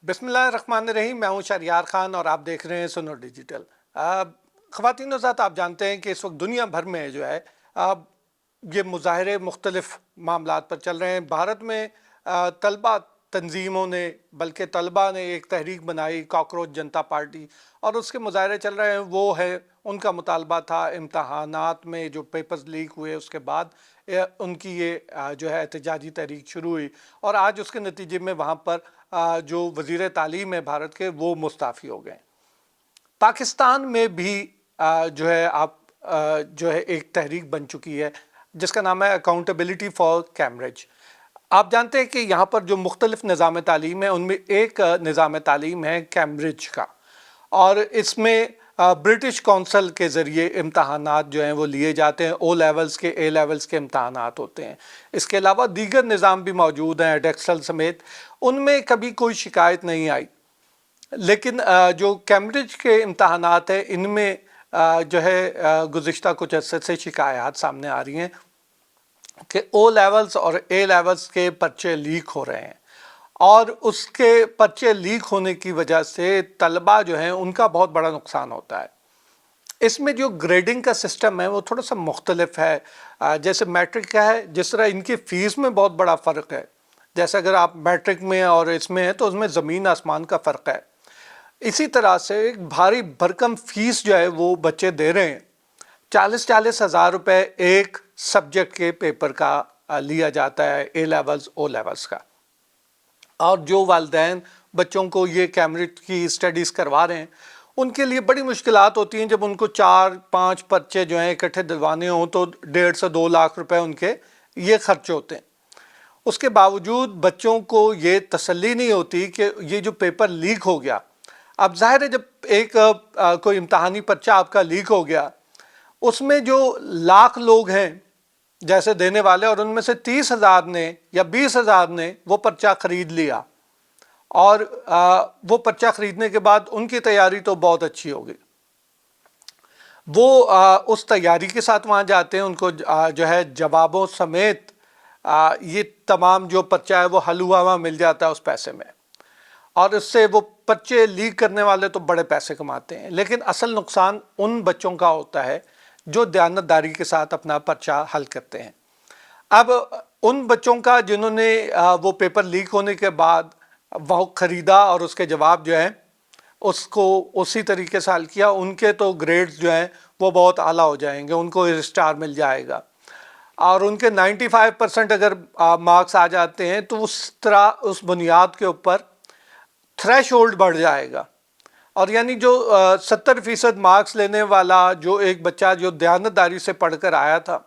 بسم اللہ الرحمن الرحیم، میں ہوں شہریار خان اور آپ دیکھ رہے ہیں سنو ڈیجیٹل۔ خواتین و حضرات، آپ جانتے ہیں کہ اس وقت دنیا بھر میں جو ہے یہ مظاہرے مختلف معاملات پر چل رہے ہیں۔ بھارت میں طلبہ تنظیموں نے بلکہ طلبہ نے ایک تحریک بنائی، کاکروچ جنتا پارٹی، اور اس کے مظاہرے چل رہے ہیں۔ وہ ہے ان کا مطالبہ تھا امتحانات میں جو پیپرز لیک ہوئے اس کے بعد ان کی یہ جو ہے احتجاجی تحریک شروع ہوئی، اور آج اس کے نتیجے میں وہاں پر جو وزیر تعلیم ہے بھارت کے وہ مستعفی ہو گئے۔ پاکستان میں بھی جو ہے جو ہے ایک تحریک بن چکی ہے جس کا نام ہے اکاؤنٹیبلٹی فار کیمبرج۔ آپ جانتے ہیں کہ یہاں پر جو مختلف نظام تعلیم ہے ان میں ایک نظام تعلیم ہے کیمبرج کا، اور اس میں برٹش کونسل کے ذریعے امتحانات جو ہیں وہ لیے جاتے ہیں۔ او لیولز کے، اے لیولز کے امتحانات ہوتے ہیں۔ اس کے علاوہ دیگر نظام بھی موجود ہیں ایڈیکسل سمیت، ان میں کبھی کوئی شکایت نہیں آئی۔ لیکن جو کیمبرج کے امتحانات ہیں ان میں جو ہے گزشتہ کچھ عرصے سے شکایات سامنے آ رہی ہیں کہ او لیولز اور اے لیولز کے پرچے لیک ہو رہے ہیں، اور اس کے پرچے لیک ہونے کی وجہ سے طلبہ جو ہیں ان کا بہت بڑا نقصان ہوتا ہے۔ اس میں جو گریڈنگ کا سسٹم ہے وہ تھوڑا سا مختلف ہے۔ جیسے میٹرک کا ہے، جس طرح ان کی فیس میں بہت بڑا فرق ہے، جیسے اگر آپ میٹرک میں اور اس میں ہیں تو اس میں زمین آسمان کا فرق ہے۔ اسی طرح سے ایک بھاری بھرکم فیس جو ہے وہ بچے دے رہے ہیں۔ 40 ہزار روپے ایک سبجیکٹ کے پیپر کا لیا جاتا ہے، اے لیولز او لیولز کا۔ اور جو والدین بچوں کو یہ کیمبرج کی اسٹڈیز کروا رہے ہیں ان کے لیے بڑی مشکلات ہوتی ہیں جب ان کو 4-5 پرچے جو ہیں اکٹھے دلوانے ہوں تو 1.5 سے 2 لاکھ روپے ان کے یہ خرچ ہوتے ہیں۔ اس کے باوجود بچوں کو یہ تسلی نہیں ہوتی کہ یہ جو پیپر لیک ہو گیا، اب ظاہر ہے جب ایک کوئی امتحانی پرچہ آپ کا لیک ہو گیا، اس میں جو لاکھ لوگ ہیں جیسے دینے والے، اور ان میں سے 30,000 نے یا 20,000 نے وہ پرچہ خرید لیا، اور وہ پرچہ خریدنے کے بعد ان کی تیاری تو بہت اچھی ہوگی، وہ اس تیاری کے ساتھ وہاں جاتے ہیں، ان کو جو ہے جوابوں سمیت یہ تمام جو پرچہ ہے وہ حلوا وہاں مل جاتا ہے اس پیسے میں، اور اس سے وہ پرچے لیک کرنے والے تو بڑے پیسے کماتے ہیں۔ لیکن اصل نقصان ان بچوں کا ہوتا ہے جو دیانتداری کے ساتھ اپنا پرچہ حل کرتے ہیں۔ اب ان بچوں کا جنہوں نے وہ پیپر لیک ہونے کے بعد وہ خریدا اور اس کے جواب جو ہیں اس کو اسی طریقے سے حل کیا، ان کے تو گریڈز جو ہیں وہ بہت اعلیٰ ہو جائیں گے، ان کو اسٹار مل جائے گا، اور ان کے 95% اگر مارکس آ جاتے ہیں تو اس طرح اس بنیاد کے اوپر تھریش ہولڈ بڑھ جائے گا، اور یعنی جو 70% مارکس لینے والا جو ایک بچہ جو دیانتداری سے پڑھ کر آیا تھا،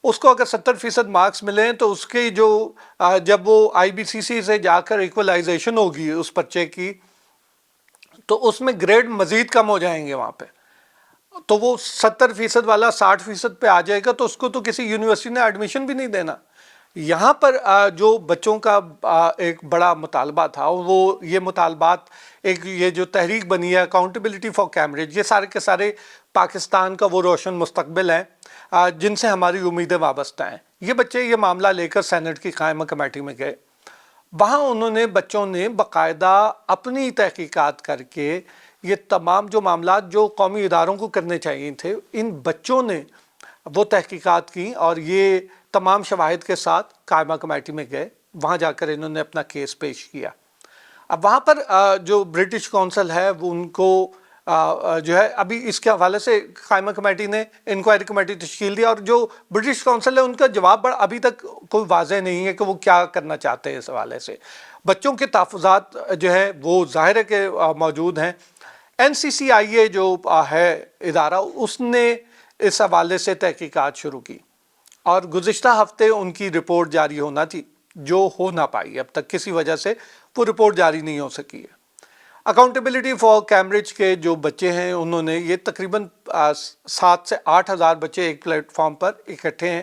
اس کو اگر 70% مارکس ملیں تو اس کی جو جب وہ IBCC سے جا کر ایکولائزیشن ہوگی اس پرچے کی تو اس میں گریڈ مزید کم ہو جائیں گے وہاں پہ، تو وہ 70% والا 60% پہ آ جائے گا، تو اس کو تو کسی یونیورسٹی نے ایڈمیشن بھی نہیں دینا۔ یہاں پر جو بچوں کا ایک بڑا مطالبہ تھا وہ یہ مطالبات، ایک یہ جو تحریک بنی ہے اکاؤنٹیبلٹی فار کیمبرج، یہ سارے کے سارے پاکستان کا وہ روشن مستقبل ہے جن سے ہماری امیدیں وابستہ ہیں۔ یہ بچے یہ معاملہ لے کر سینٹ کی قائمہ کمیٹی میں گئے، وہاں انہوں نے بچوں نے باقاعدہ اپنی تحقیقات کر کے یہ تمام جو معاملات جو قومی اداروں کو کرنے چاہیے تھے، ان بچوں نے وہ تحقیقات کی اور یہ تمام شواہد کے ساتھ قائمہ کمیٹی میں گئے، وہاں جا کر انہوں نے اپنا کیس پیش کیا۔ اب وہاں پر جو برٹش کونسل ہے وہ ان کو جو ہے ابھی اس کے حوالے سے قائمہ کمیٹی نے انکوائری کمیٹی تشکیل دیا، اور جو برٹش کونسل ہے ان کا جواب ابھی تک کوئی واضح نہیں ہے کہ وہ کیا کرنا چاہتے ہیں اس حوالے سے۔ بچوں کے تحفظات جو ہے وہ ظاہر ہے کہ موجود ہیں۔ NCCIA جو ہے ادارہ، اس نے اس حوالے سے تحقیقات شروع کی، اور گزشتہ ہفتے ان کی رپورٹ جاری ہونا تھی جو ہو نہ پائی، اب تک کسی وجہ سے وہ رپورٹ جاری نہیں ہو سکی ہے۔ اکاؤنٹیبلٹی فار کیمبرج کے جو بچے ہیں انہوں نے یہ تقریباً 7 سے 8 ہزار بچے ایک پلیٹ فارم پر اکٹھے ہیں،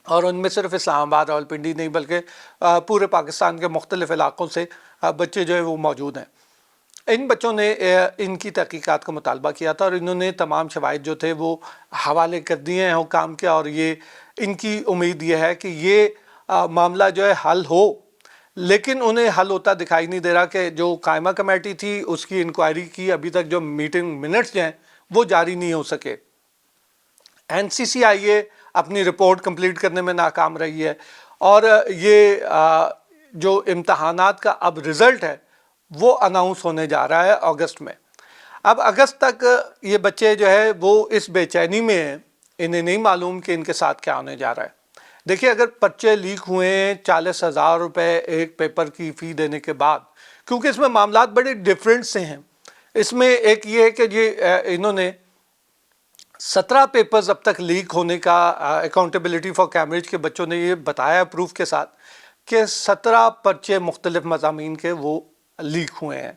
اور ان میں صرف اسلام آباد راولپنڈی نہیں بلکہ پورے پاکستان کے مختلف علاقوں سے بچے جو ہیں وہ موجود ہیں۔ ان بچوں نے ان کی تحقیقات کا مطالبہ کیا تھا، اور انہوں نے تمام شواہد جو تھے وہ حوالے کر دیے ہیں حکام کے، اور یہ ان کی امید یہ ہے کہ یہ معاملہ جو ہے حل ہو، لیکن انہیں حل ہوتا دکھائی نہیں دے رہا کہ جو قائمہ کمیٹی تھی اس کی انکوائری کی ابھی تک جو میٹنگ منٹس ہیں وہ جاری نہیں ہو سکے. NCCIA اپنی رپورٹ کمپلیٹ کرنے میں ناکام رہی ہے اور یہ جو امتحانات کا اب رزلٹ ہے وہ اناؤنس ہونے جا رہا ہے اگست میں. اب اگست تک یہ بچے جو ہے وہ اس بے چینی میں ہیں, انہیں نہیں معلوم کہ ان کے ساتھ کیا ہونے جا رہا ہے. دیکھیے اگر پرچے لیک ہوئے ہیں 40,000 روپے ایک پیپر کی فی دینے کے بعد, کیونکہ اس میں معاملات بڑے ڈفرینٹ سے ہیں. اس میں ایک یہ ہے کہ انہوں نے 17 پیپرز اب تک لیک ہونے کا اکاؤنٹیبلٹی فار کیمبرج کے بچوں نے یہ بتایا پروف کے ساتھ کہ 17 پرچے مختلف مضامین کے وہ لیک ہوئے ہیں,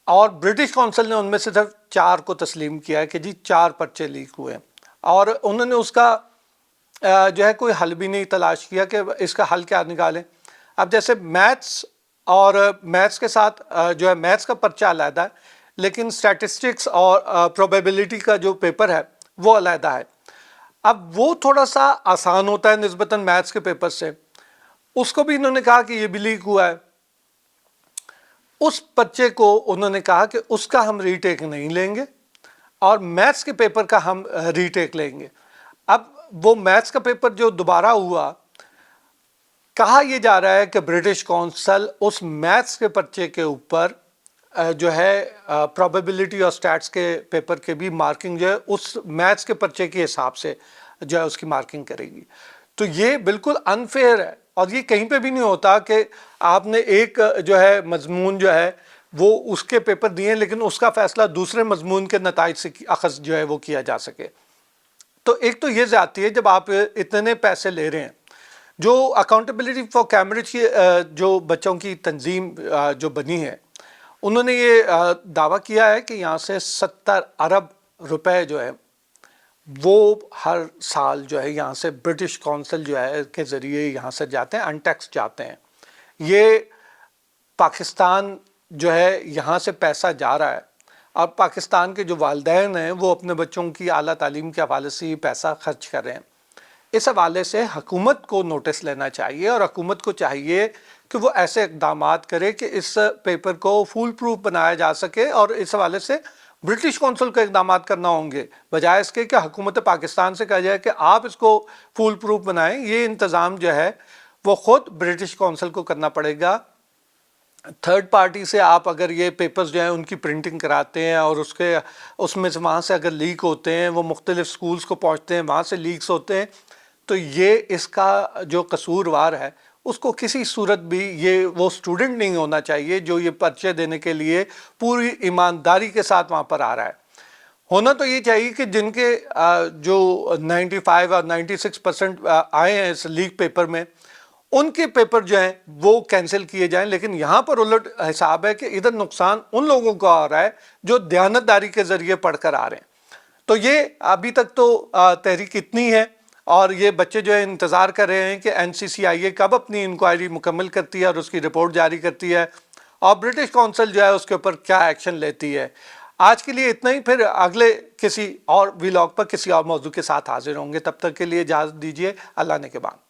اور برٹش کونسل نے ان میں سے صرف 4 کو تسلیم کیا ہے کہ جی 4 پرچے لیک ہوئے ہیں, اور انہوں نے اس کا جو ہے کوئی حل بھی نہیں تلاش کیا کہ اس کا حل کیا نکالیں. اب جیسے میتھس اور میتھس کے ساتھ جو ہے میتھس کا پرچہ علیحدہ ہے, لیکن اسٹیٹسٹکس اور پروبیبلٹی کا جو پیپر ہے وہ علیحدہ ہے. اب وہ تھوڑا سا آسان ہوتا ہے نسبتاً میتھس کے پیپر سے, اس کو بھی انہوں نے کہا کہ یہ بھی لیک ہوا ہے. اس پرچے کو انہوں نے کہا کہ اس کا ہم ری ٹیک نہیں لیں گے اور میتھس کے پیپر کا ہم ری ٹیک لیں گے. اب وہ میتھس کا پیپر جو دوبارہ ہوا, کہا یہ جا رہا ہے کہ برٹش کونسل اس میتھس کے پرچے کے اوپر جو ہے پروبیبلٹی اور سٹیٹس کے پیپر کے بھی مارکنگ جو ہے اس میتھس کے پرچے کے حساب سے جو ہے اس کی مارکنگ کرے گی. تو یہ بالکل انفیئر ہے, اور یہ کہیں پہ بھی نہیں ہوتا کہ آپ نے ایک جو ہے مضمون جو ہے وہ اس کے پیپر دیے لیکن اس کا فیصلہ دوسرے مضمون کے نتائج سے اخذ جو ہے وہ کیا جا سکے. تو ایک تو یہ زیادتی ہے جب آپ اتنے پیسے لے رہے ہیں. جو اکاؤنٹیبلٹی فار کیمبرج کی جو بچوں کی تنظیم جو بنی ہے, انہوں نے یہ دعویٰ کیا ہے کہ یہاں سے 70 ارب روپے جو ہے وہ ہر سال جو ہے یہاں سے برٹش کونسل جو ہے کے ذریعے یہاں سے جاتے ہیں, ان ٹیکس جاتے ہیں. یہ پاکستان جو ہے یہاں سے پیسہ جا رہا ہے, اور پاکستان کے جو والدین ہیں وہ اپنے بچوں کی اعلیٰ تعلیم کے حوالے سے یہ پیسہ خرچ کر رہے ہیں. اس حوالے سے حکومت کو نوٹس لینا چاہیے, اور حکومت کو چاہیے کہ وہ ایسے اقدامات کرے کہ اس پیپر کو فول پروف بنایا جا سکے, اور اس حوالے سے برٹش کونسل کو اقدامات کرنا ہوں گے بجائے اس کے کہ حکومت پاکستان سے کہا جائے کہ آپ اس کو فول پروف بنائیں. یہ انتظام جو ہے وہ خود برٹش کونسل کو کرنا پڑے گا. تھرڈ پارٹی سے آپ اگر یہ پیپرز جو ہیں ان کی پرنٹنگ کراتے ہیں اور اس میں سے وہاں سے اگر لیک ہوتے ہیں, وہ مختلف سکولز کو پہنچتے ہیں, وہاں سے لیکس ہوتے ہیں, تو یہ اس کا جو قصوروار ہے اس کو کسی صورت بھی یہ وہ اسٹوڈنٹ نہیں ہونا چاہیے جو یہ پرچے دینے کے لیے پوری ایمانداری کے ساتھ وہاں پر آ رہا ہے. ہونا تو یہ چاہیے کہ جن کے جو 95 اور 96% آئے ہیں اس لیک پیپر میں, ان کے پیپر جو ہیں وہ کینسل کیے جائیں. لیکن یہاں پر الٹ حساب ہے کہ ادھر نقصان ان لوگوں کو آ رہا ہے جو دیانتداری کے ذریعے پڑھ کر آ رہے ہیں. تو یہ ابھی تک تو تحریک اتنی ہے, اور یہ بچے جو ہے انتظار کر رہے ہیں کہ NCCIA کب اپنی انکوائری مکمل کرتی ہے اور اس کی رپورٹ جاری کرتی ہے, اور برٹش کونسل جو ہے اس کے اوپر کیا ایکشن لیتی ہے. آج کے لیے اتنا ہی, پھر اگلے کسی اور ویلاگ پر کسی اور موضوع کے ساتھ حاضر ہوں گے. تب تک کے لیے اجازت دیجیے. اللہ نے کے بعد.